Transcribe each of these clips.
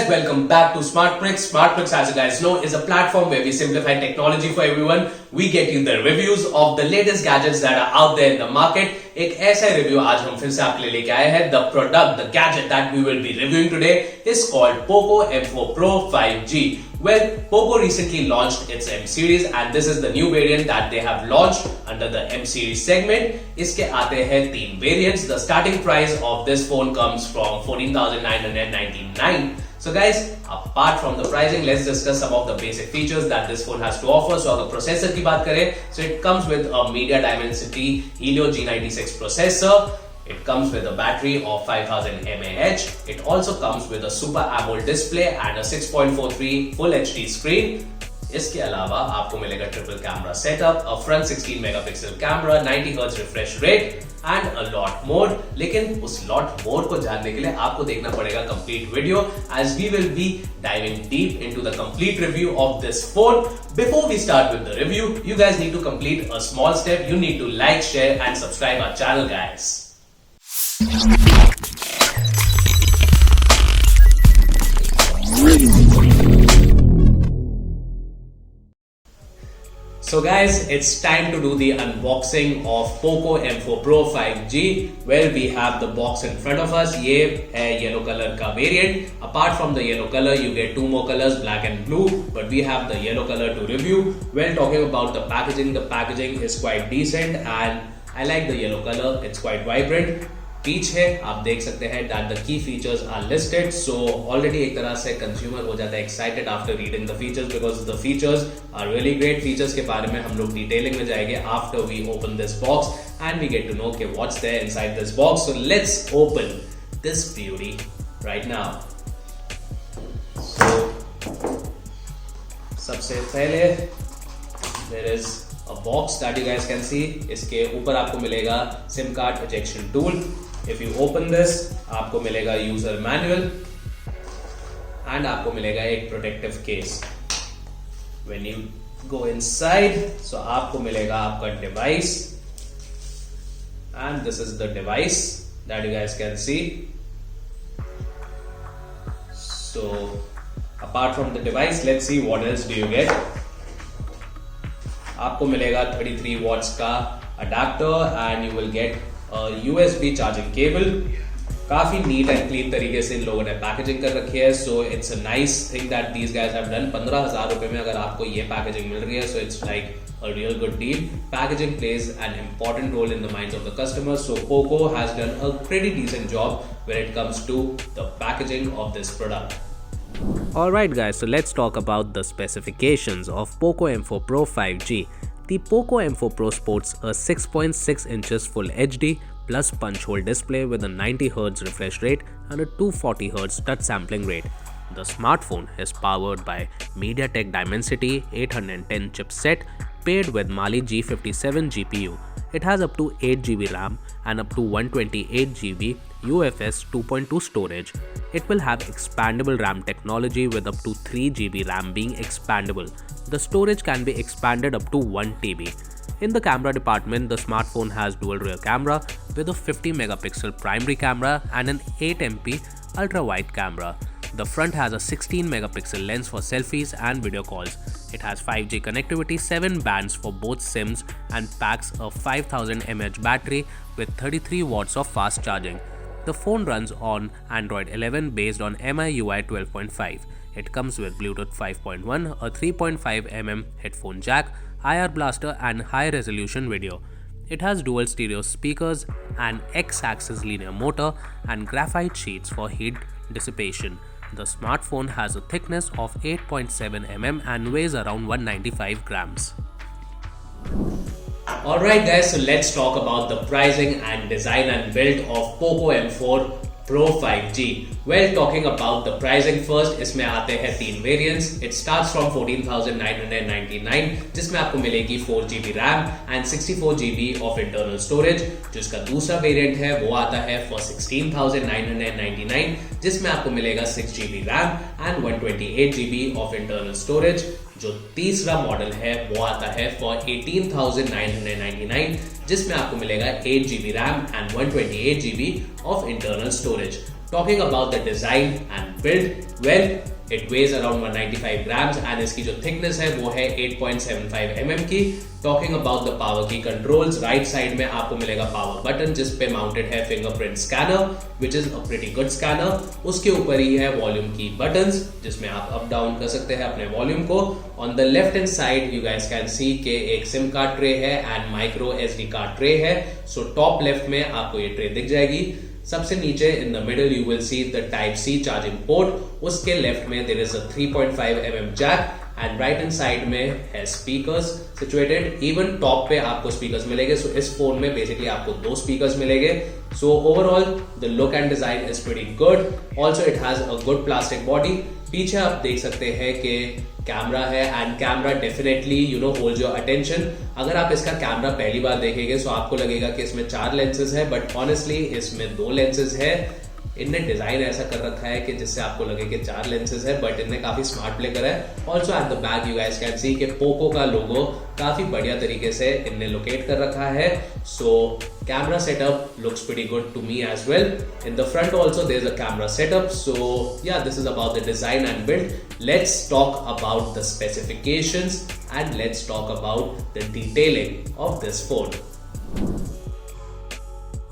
guys, welcome back to Smartprix. Smartprix, as you guys know, is a platform where we simplify technology for everyone. We get you the reviews of the latest gadgets that are out there in the market. एक ऐसा review आज हम फिर से आपके लिए लेके आए हैं. The product, the gadget that we will be reviewing today is called POCO M4 Pro 5G. Well, POCO recently launched its M series and this is the new variant that they have launched under the M series segment. इसके आते हैं तीन variants. The starting price of this phone comes from 14,999. So guys, apart from the pricing, let's discuss some of the basic features that this phone has to offer. So अगर processor की बात करें, so it comes with a MediaTek Dimensity Helio G96 processor. It comes with a battery of 5000 mAh. It also comes with a Super AMOLED display and a 6.43 Full HD screen. इसके अलावा आपको मिलेगा triple camera setup, a front 16 megapixel camera, 90 hertz refresh rate and a lot more. लेकिन उस lot more को जानने के लिए आपको देखना पड़ेगा complete video, as we will be diving deep into the complete review of this phone. Before we start with the review, you guys need to complete a small step. You need to like, share and subscribe our channel, guys. So guys, it's time to do the unboxing of POCO M4 Pro 5G. Well, we have the box in front of us. ये है yellow color का variant. Apart from the yellow color, you get two more colors, black and blue. But we have the yellow color to review. Well, talking about the packaging is quite decent and I like the yellow color. It's quite vibrant. पीछे आप देख सकते हैं that the key features are listed. So already एक तरह से consumer हो जाता है excited after reading the features because the features are really great. Features के बारे में हम लोग detailing में जाएंगे after we open this box and we get to know okay what's there inside this box. So let's open this beauty right now. So सबसे पहले there is a box that you guys can see. इसके ऊपर आपको मिलेगा SIM card ejection tool. If you open this, आपको मिलेगा user manual and आपको मिलेगा एक protective case. When you go inside, so आपको मिलेगा आपका device and this is the device that you guys can see. So apart from the device, let's see what else do you get. आपको मिलेगा 33 watts का adapter and you will get USB charging cable. काफी neat and clean तरीके से इन लोगों ने packaging कर रखी है. So it's a nice thing that these guys have done. 15,000 रुपए में अगर आपको ये पैकेजिंग मिल रही है, so it's like a real good deal. Packaging plays an important role in the minds of the customers. So POCO has done a pretty decent job when it comes to the packaging of this product. Alright guys, so let's talk about the specifications of POCO M4 Pro 5G. The POCO M4 Pro sports a 6.6 inches Full HD plus punch hole display with a 90 Hz refresh rate and a 240 Hz touch sampling rate. The smartphone is powered by MediaTek Dimensity 810 chipset paired with Mali G57 GPU. It has up to 8GB RAM and up to 128GB UFS 2.2 storage. It will have expandable RAM technology with up to 3GB RAM being expandable. The storage can be expanded up to 1TB. In the camera department, the smartphone has dual rear camera with a 50 megapixel primary camera and an 8MP ultra wide camera. The front has a 16 megapixel lens for selfies and video calls. It has 5G connectivity, 7 bands for both SIMs and packs a 5000 mAh battery with 33 watts of fast charging. The phone runs on Android 11 based on MIUI 12.5. It comes with Bluetooth 5.1, a 3.5mm headphone jack, IR blaster and high resolution video. It has dual stereo speakers, an X-axis linear motor and graphite sheets for heat dissipation. The smartphone has a thickness of 8.7 mm and weighs around 195 grams. Alright guys, so let's talk about the pricing and design and build of POCO M4 Pro 5G. Well, talking about the pricing first, इसमें आते हैं तीन variants. It starts from 14,999 जिसमें आपको मिलेगी 4GB RAM and 64GB of internal storage. जिसका दूसरा variant है वो आता है for 16,999 जिसमें आपको मिलेगा 6GB RAM and 128GB of internal storage. जो तीसरा मॉडल है वो आता है for 18,999 जिसमें आपको मिलेगा 8GB RAM and 128GB of internal storage. Talking about the design and build, well, it weighs around 195 grams and इसकी जो thickness है वो है 8.75 mm की. Talking about the power key controls, right side में आपको मिलेगा power button जिस पे mounted है fingerprint scanner, which is a pretty good scanner. उसके ऊपर ही है volume key buttons जिसमें आप up down कर सकते हैं अपने volume को. On the left hand side, you guys can see कि एक SIM card tray है and micro SD card tray है. So top left में आपको ये tray दिख जाएगी. सबसे नीचे in the middle you will see the type C charging port. उसके left में there is a 3.5 mm jack and right hand side में है speakers situated. Even top पे आपको speakers मिलेंगे. So इस phone में basically आपको दो speakers मिलेंगे. So overall the look and design is pretty good. Also it has a good plastic body. पीछे आप देख सकते हैं कि कैमरा है and camera definitely hold your attention. अगर आप इसका कैमरा पहली बार देखेंगे तो आपको लगेगा कि इसमें 4 लेंसेज है, बट ऑनेस्टली इसमें 2 लेंसेज है. इनने डिजाइन ऐसा कर रखा है कि जिससे आपको लगे कि 4 लेंसेज है, बट इनने काफी स्मार्ट प्ले करा है. Also at the back you guys can see कि पोको का लोगो काफी बढ़िया तरीके से इनने लोकेट कर रखा है. सो camera setup looks pretty good to me as well. In the front also there's a camera setup. So yeah, this is about the design and build. Let's talk about the specifications and let's talk about the detailing of this phone.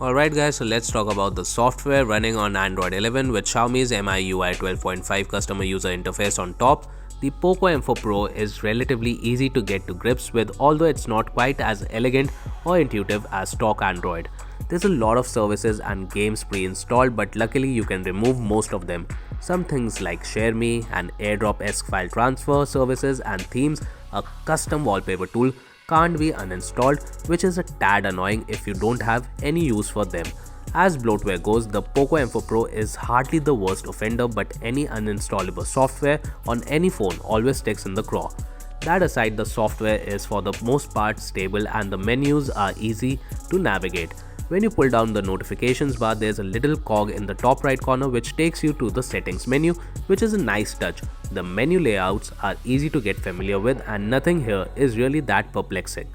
Alright guys, so let's talk about the software running on Android 11 with Xiaomi's MIUI 12.5 customer user interface on top. The POCO M4 Pro is relatively easy to get to grips with, although it's not quite as elegant or intuitive as stock Android. There's a lot of services and games pre-installed, but luckily you can remove most of them. Some things like ShareMe and AirDrop-esque file transfer services and themes, a custom wallpaper tool can't be uninstalled, which is a tad annoying if you don't have any use for them. As bloatware goes, the POCO M4 Pro is hardly the worst offender, but any uninstallable software on any phone always sticks in the craw. That aside, the software is for the most part stable and the menus are easy to navigate. When you pull down the notifications bar, there's a little cog in the top right corner which takes you to the settings menu, which is a nice touch. The menu layouts are easy to get familiar with and nothing here is really that perplexing.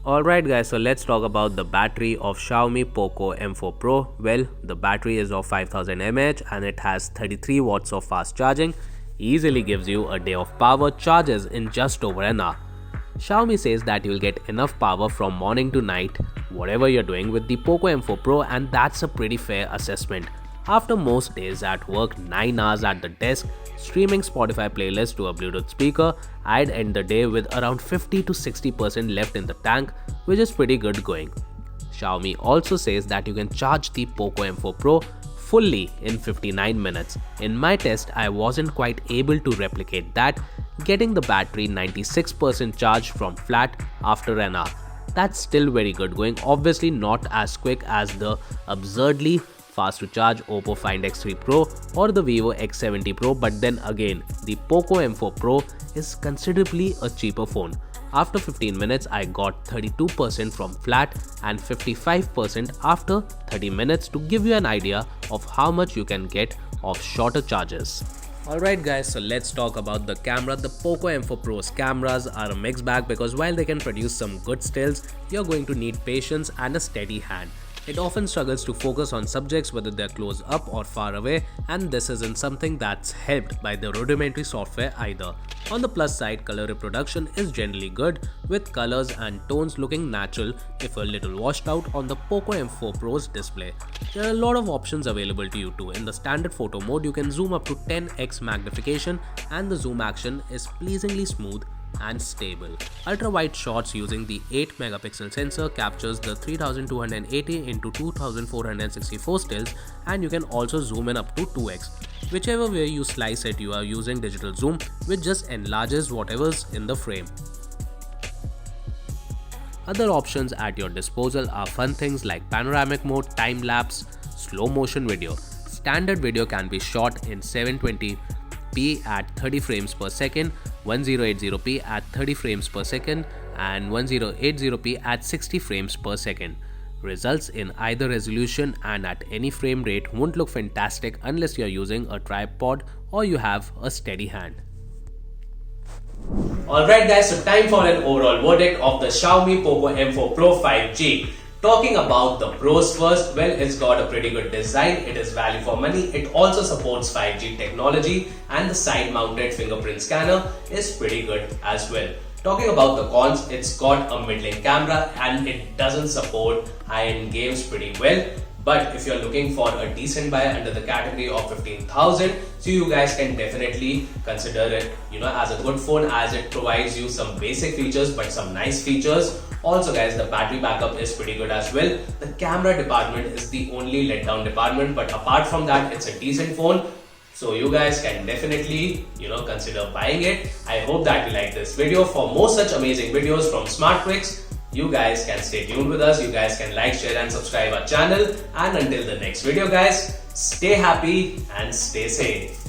Alright guys, so let's talk about the battery of Xiaomi POCO M4 Pro. Well, the battery is of 5000 mAh and it has 33 watts of fast charging. Easily gives you a day of power, charges in just over an hour. Xiaomi says that you'll get enough power from morning to night, whatever you're doing with the POCO M4 Pro, and that's a pretty fair assessment. After most days at work, 9 hours at the desk, streaming Spotify playlist to a Bluetooth speaker, I'd end the day with around 50 to 60% left in the tank, which is pretty good going. Xiaomi also says that you can charge the POCO M4 Pro fully in 59 minutes. In my test, I wasn't quite able to replicate that, getting the battery 96% charged from flat after an hour. That's still very good going, obviously not as quick as the absurdly fast to charge Oppo Find X3 Pro or the Vivo X70 Pro, but then again, the POCO M4 Pro is considerably a cheaper phone. After 15 minutes, I got 32% from flat and 55% after 30 minutes to give you an idea of how much you can get of shorter charges. Alright guys, so let's talk about the camera. The POCO M4 Pro's cameras are a mixed bag because while they can produce some good stills, you're going to need patience and a steady hand. It often struggles to focus on subjects whether they're close up or far away, and this isn't something that's helped by the rudimentary software either. On the plus side, color reproduction is generally good, with colors and tones looking natural if a little washed out on the POCO M4 Pro's display. There are a lot of options available to you too. In the standard photo mode, you can zoom up to 10x magnification and the zoom action is pleasingly smooth and stable. Ultra-wide shots using the 8 megapixel sensor captures the 3280 into 2464 stills, and you can also zoom in up to 2x. Whichever way you slice it, you are using digital zoom, which just enlarges whatever's in the frame. Other options at your disposal are fun things like panoramic mode, time-lapse, slow motion video. Standard video can be shot in 720p at 30 frames per second, 1080p at 30 frames per second, and 1080p at 60 frames per second. Results in either resolution and at any frame rate won't look fantastic unless you're using a tripod or you have a steady hand. Alright guys, so time for an overall verdict of the Xiaomi POCO M4 Pro 5G. Talking about the pros first, well, it's got a pretty good design, it is value for money, it also supports 5G technology, and the side mounted fingerprint scanner is pretty good as well. Talking about the cons, it's got a mid-lane camera and it doesn't support high-end games pretty well. But if you're looking for a decent buy under the category of 15,000, so you guys can definitely consider it, as a good phone, as it provides you some basic features but some nice features. Also guys, the battery backup is pretty good as well. The camera department is the only letdown department, but apart from that, it's a decent phone. So you guys can definitely, consider buying it. I hope that you like this video. For more such amazing videos from Smartprix, you guys can stay tuned with us. You guys can like, share and subscribe our channel. And until the next video guys, stay happy and stay safe.